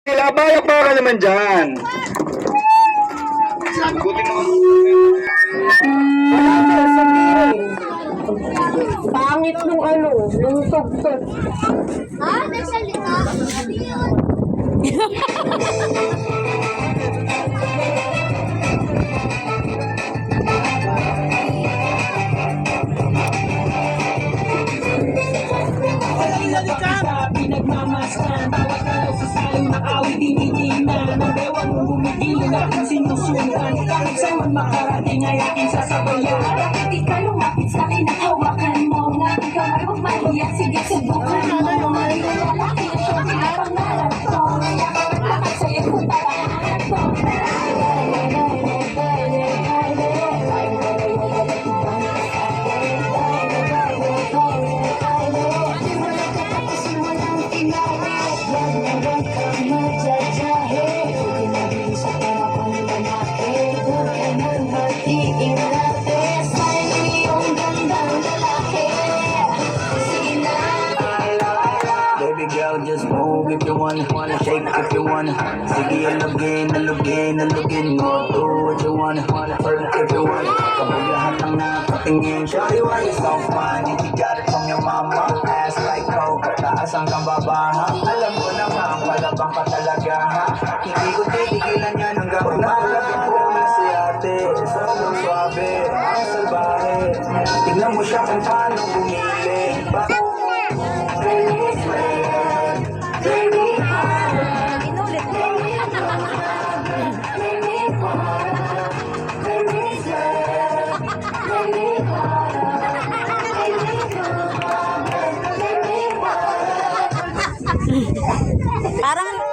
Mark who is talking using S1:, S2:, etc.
S1: Abaya pa ka naman dyan. Buti mo.
S2: Pangit nung ano, yung tugtog.
S3: Ha? Nagsalita?
S4: Pinagmamasdan, bawat araw sa salong nakawit tinitingnan ang bewang mong bumigil na aking sinusundan kahit saan man makarating ay aking sasabayan.
S5: Bakit di ka lumapit sa akin at hawakan mo nga ikaw ay huwag mahiya, sige subukan mo. Lalaki na siya, pinapangarap ko. Lakad sa'yo kung talahan ko.
S4: Baby girl, just move if you wanna shake if you wanna. Sige, alugin mo. Do what you wanna turn if you wanna. Kapag lahat ng nakatingin, shawty, why you so fine? If you got it from your mama, ass like coke, taas hanggang baba. Alam ko naman, palabang ka